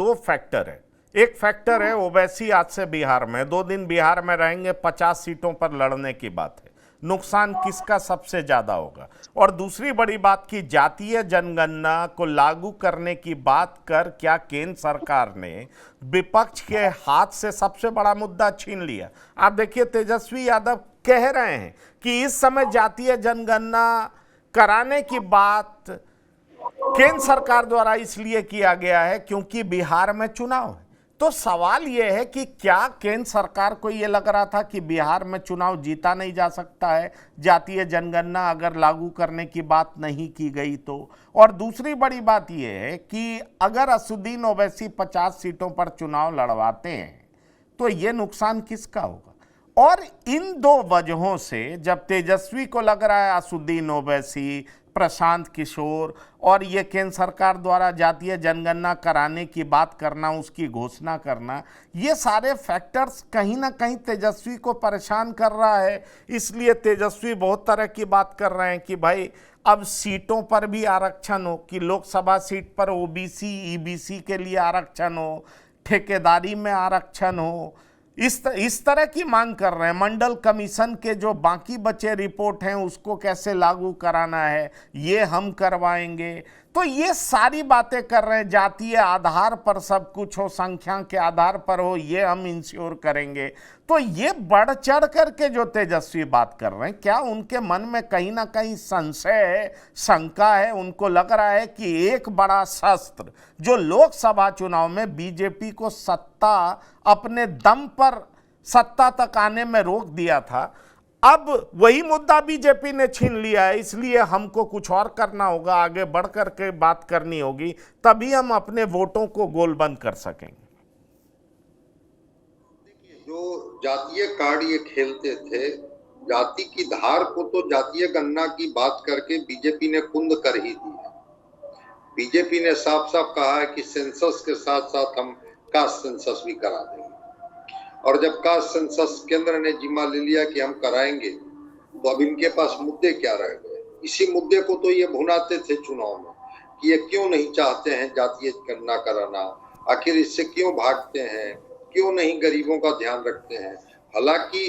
दो फैक्टर है। एक फैक्टर है ओवैसी आज से बिहार में 2 दिन बिहार में रहेंगे, 50 सीटों पर लड़ने की बात है, नुकसान किसका सबसे ज्यादा होगा। और दूसरी बड़ी बात की जातीय जनगणना को लागू करने की बात कर क्या केंद्र सरकार ने विपक्ष के हाथ से सबसे बड़ा मुद्दा छीन लिया। आप देखिए तेजस्वी यादव कह रहे हैं कि इस समय जातीय जनगणना कराने की बात केंद्र सरकार द्वारा इसलिए किया गया है क्योंकि बिहार में चुनाव है। तो सवाल यह है कि क्या केंद्र सरकार को यह लग रहा था कि बिहार में चुनाव जीता नहीं जा सकता है जातीय जनगणना अगर लागू करने की बात नहीं की गई तो। और दूसरी बड़ी बात यह है कि अगर असुद्दीन ओवैसी 50 सीटों पर चुनाव लड़वाते हैं तो यह नुकसान किसका होगा। और इन दो वजहों से जब तेजस्वी को लग रहा है असुद्दीन ओवैसी, प्रशांत किशोर और ये केंद्र सरकार द्वारा जातीय जनगणना कराने की बात करना, उसकी घोषणा करना, ये सारे फैक्टर्स कहीं ना कहीं तेजस्वी को परेशान कर रहा है। इसलिए तेजस्वी बहुत तरह की बात कर रहे हैं कि भाई अब सीटों पर भी आरक्षण हो, कि लोकसभा सीट पर ओबीसी ईबीसी के लिए आरक्षण हो, ठेकेदारी में आरक्षण हो, इस तरह की मांग कर रहे हैं। मंडल कमीशन के जो बाकी बचे रिपोर्ट हैं उसको कैसे लागू कराना है ये हम करवाएंगे। तो ये सारी बातें कर रहे हैं, जातीय आधार पर सब कुछ हो, संख्या के आधार पर हो, ये हम इंश्योर करेंगे। तो ये बढ़ चढ़ करके जो तेजस्वी बात कर रहे हैं, क्या उनके मन में कहीं ना कहीं संशय है, शंका है? उनको लग रहा है कि एक बड़ा शस्त्र जो लोकसभा चुनाव में बीजेपी को सत्ता अपने दम पर सत्ता तक आने में रोक दिया था, अब वही मुद्दा बीजेपी ने छीन लिया है। इसलिए हमको कुछ और करना होगा, आगे बढ़ करके बात करनी होगी, तभी हम अपने वोटों को गोलबंद कर सकेंगे। जो जातीय कार्ड ये खेलते थे, जाति की धार को तो जातीय गणना की बात करके बीजेपी ने कुंद कर ही दी है। बीजेपी ने साफ साफ कहा है कि सेंसस के साथ साथ हम कास्ट सेंसस भी करा देंगे। और जब कास्ट सेंसस केंद्र ने जिम्मा ले लिया कि हम कराएंगे, तो अब इनके पास मुद्दे क्या रह गए? इसी मुद्दे को तो ये भुनाते थे चुनाव में कि ये क्यों नहीं चाहते हैं जातीय गणना कराना, आखिर इससे क्यों भागते हैं, क्यों नहीं गरीबों का ध्यान रखते हैं। हालांकि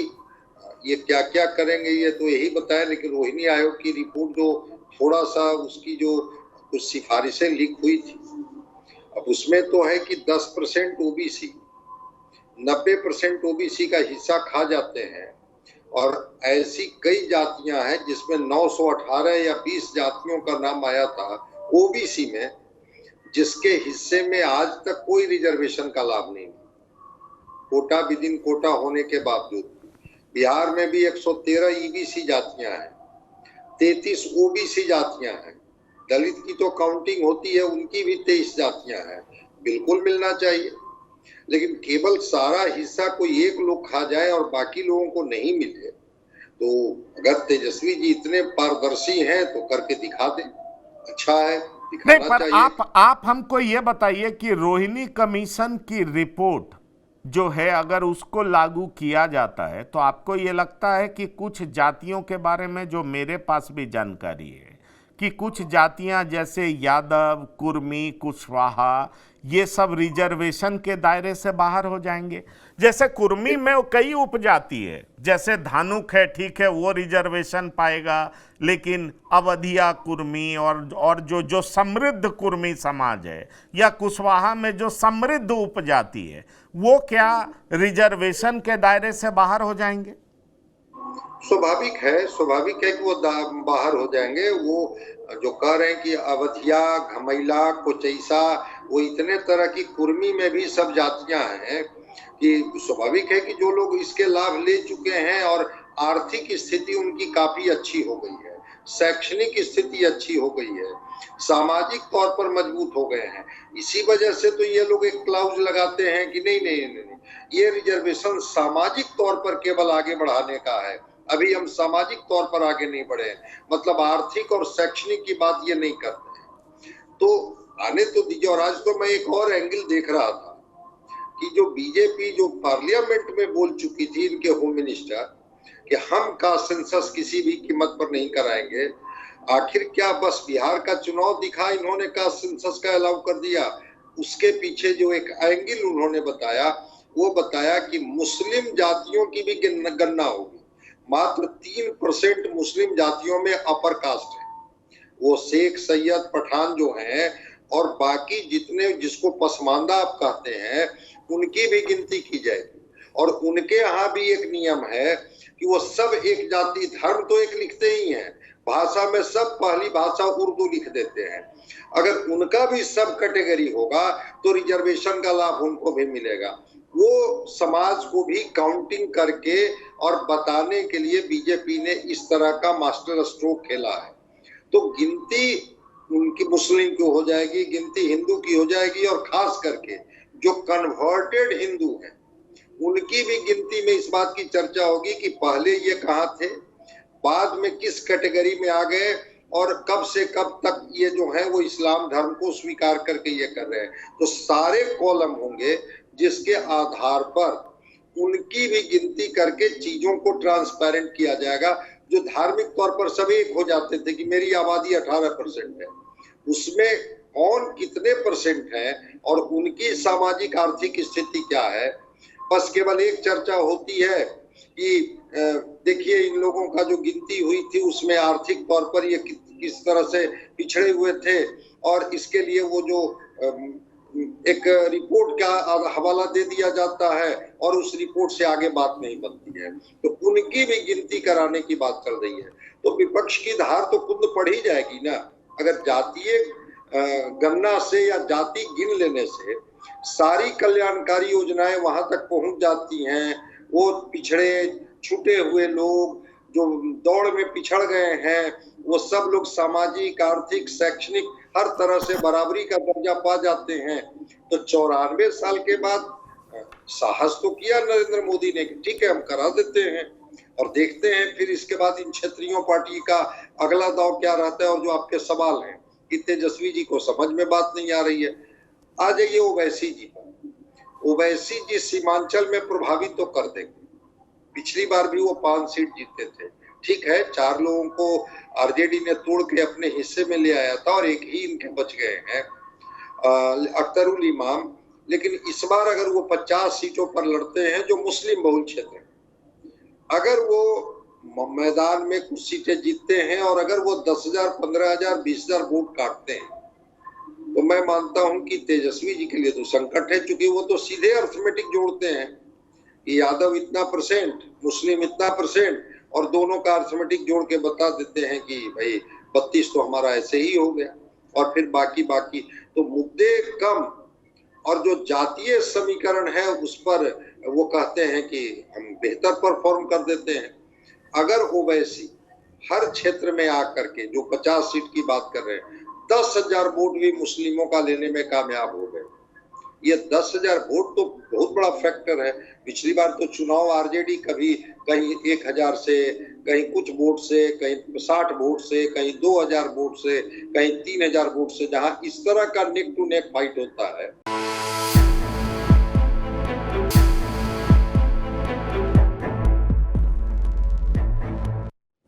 ये क्या क्या करेंगे ये तो यही बताया, लेकिन रोहिणी आयोग की रिपोर्ट जो थोड़ा सा उसकी जो कुछ सिफारिशें लीक हुई थी, अब उसमें तो है कि 10% ओबीसी 90% ओबीसी का हिस्सा खा जाते हैं। और ऐसी कई जातियां हैं जिसमें 918 या 20 जातियों का नाम आया था ओबीसी में, जिसके हिस्से में आज तक कोई रिजर्वेशन का लाभ नहीं, कोटा विदिन कोटा होने के बावजूद। बिहार में भी 113 ईबीसी जातियां हैं, 33 ओबीसी जातियां हैं, दलित की तो काउंटिंग होती है, उनकी भी 23 जातियां हैं। बिल्कुल मिलना चाहिए, लेकिन केवल सारा हिस्सा कोई एक लोग खा जाए और बाकी लोगों को नहीं मिले, तो अगर तेजस्वी जी इतने पारदर्शी हैं तो करके दिखा दें, अच्छा है, दिखाना नहीं, पर चाहिए। आप हमको ये बताइए कि रोहिणी कमीशन की रिपोर्ट जो है अगर उसको लागू किया जाता है तो आपको ये लगता है कि कुछ जातियों के बारे में, जो मेरे पास भी जानकारी है कि कुछ जातियां जैसे यादव, कुर्मी, कुशवाहा, ये सब रिजर्वेशन के दायरे से बाहर हो जाएंगे? जैसे कुर्मी में कई उपजाति है, जैसे धानुक है, ठीक है, वो रिजर्वेशन पाएगा, लेकिन अवधिया कुर्मी और जो समृद्ध कुर्मी समाज है, या कुशवाहा में जो समृद्ध उपजाति है, वो क्या रिजर्वेशन के दायरे से बाहर हो जाएंगे? स्वाभाविक है कि वो बाहर हो जाएंगे। वो जो कह रहे हैं कि अवधिया, घमैला, कोचैसा, वो इतने तरह की कुर्मी में भी सब जातियां हैं कि स्वाभाविक है कि जो लोग इसके लाभ ले चुके हैं और आर्थिक स्थिति उनकी काफी अच्छी हो गई है, शैक्षणिक स्थिति अच्छी हो गई है, सामाजिक तौर पर मजबूत हो गए हैं, इसी वजह से तो ये लोग एक क्लाउज लगाते हैं कि नहीं नहीं नहीं, नहीं, ये रिजर्वेशन सामाजिक तौर पर केवल आगे बढ़ाने का है, अभी हम सामाजिक तौर पर आगे नहीं बढ़े हैं, मतलब आर्थिक और शैक्षणिक की बात ये नहीं करते हैं। तो आने तो दीजिए। और आज तो मैं एक और एंगल देख रहा था कि जो बीजेपी जो पार्लियामेंट में बोल चुकी थी, इनके होम मिनिस्टर, कि हम का सेंसस किसी भी कीमत पर नहीं कराएंगे, आखिर क्या बस बिहार का चुनाव दिखा इन्होंने का सेंसस का अलाउ कर दिया? उसके पीछे जो एक एंगल उन्होंने बताया, वो बताया कि मुस्लिम जातियों की भी गणना होगी। मात्र 3% मुस्लिम जातियों में अपर कास्ट है, वो शेख, सैयद, पठान जो हैं, और बाकी जितने जिसको पसमानदा आप कहते हैं उनकी भी गिनती की जाएगी। और उनके यहाँ भी एक नियम है कि वो सब एक जाति, धर्म तो एक लिखते ही हैं, भाषा में सब पहली भाषा उर्दू लिख देते हैं। अगर उनका भी सब कैटेगरी होगा तो रिजर्वेशन का लाभ उनको भी मिलेगा। वो समाज को भी काउंटिंग करके और बताने के लिए बीजेपी ने इस तरह का मास्टर स्ट्रोक खेला है। तो गिनती उनकी मुस्लिम की हो जाएगी, गिनती हिंदू की हो जाएगी, और खास करके जो कन्वर्टेड हिंदू हैं उनकी भी गिनती में इस बात की चर्चा होगी कि पहले ये कहाँ थे, बाद में किस कैटेगरी में आ गए, और कब से कब तक ये जो है वो इस्लाम धर्म को स्वीकार करके ये कर रहे हैं। तो सारे कॉलम होंगे जिसके आधार पर उनकी भी गिनती करके चीजों को ट्रांसपेरेंट किया जाएगा। जो धार्मिक तौर पर सभी एक हो जाते थे कि मेरी आबादी 18% है, उसमें कौन कितने परसेंट है और उनकी सामाजिक आर्थिक स्थिति क्या है, बस केवल एक चर्चा होती है कि देखिए इन लोगों का जो गिनती हुई थी उसमें आर्थिक तौर पर ये किस तरह से पिछड़े हुए थे, और इसके लिए वो जो एक रिपोर्ट का हवाला दे दिया जाता है और उस रिपोर्ट से आगे बात नहीं बनती है। तो उनकी भी गिनती कराने की बात चल रही है। तो विपक्ष की धार तो खुद पड़ ही जाएगी ना। अगर जातीय गणना से या जाति गिन लेने से सारी कल्याणकारी योजनाएं वहां तक पहुंच जाती हैं, वो पिछड़े छूटे हुए लोग जो दौड़ में पिछड़ गए हैं वो सब लोग सामाजिक, आर्थिक, शैक्षणिक हर तरह से बराबरी का दर्जा पा जाते हैं। तो 94 साल के बाद साहस तो किया नरेंद्र मोदी ने कि ठीक है हम करा देते हैं, और देखते हैं फिर इसके बाद इन क्षेत्रीय पार्टी का अगला दाव क्या रहता है। और जो आपके सवाल हैं कि तेजस्वी जी को समझ में बात नहीं आ रही है, आ जाइए ओवैसी जी पर। ओवैसी जी सीमांचल में प्रभावित तो कर देंगे। पिछली बार भी वो 5 सीट जीते थे, ठीक है 4 लोगों को आरजेडी ने तोड़ के अपने हिस्से में ले आया था और एक ही इनके बच गए हैं, अख्तरुल इमाम। लेकिन इस बार अगर वो 50 सीटों पर लड़ते हैं जो मुस्लिम बहुल क्षेत्र है, अगर वो मैदान में कुछ सीटें जीतते हैं और अगर वो 10,000, 15,000, 20,000 वोट काटते हैं तो मैं मानता हूं कि तेजस्वी जी के लिए तो संकट है, क्योंकि वो तो सीधे अर्थमेटिक जोड़ते हैं कि यादव इतना %, मुस्लिम इतना %, और दोनों का अर्थमेटिक जोड़ के बता देते हैं कि भाई 32 तो हमारा ऐसे ही हो गया, और फिर बाकी तो मुद्दे कम, और जो जातीय समीकरण है उस पर वो कहते हैं कि हम बेहतर परफॉर्म कर देते हैं। अगर ओवैसी हर क्षेत्र में आकर के जो 50 सीट की बात कर रहे हैं 10,000 वोट भी मुस्लिमों का लेने में कामयाब हो गए, ये 10,000 वोट तो बहुत बड़ा फैक्टर है। पिछली बार तो चुनाव आरजेडी कभी कहीं 1,000 से, कहीं कुछ वोट से, कहीं 60 वोट से, कहीं 2,000 वोट से, कहीं 3,000 वोट से, जहां इस तरह का नेक टू नेक फाइट होता है।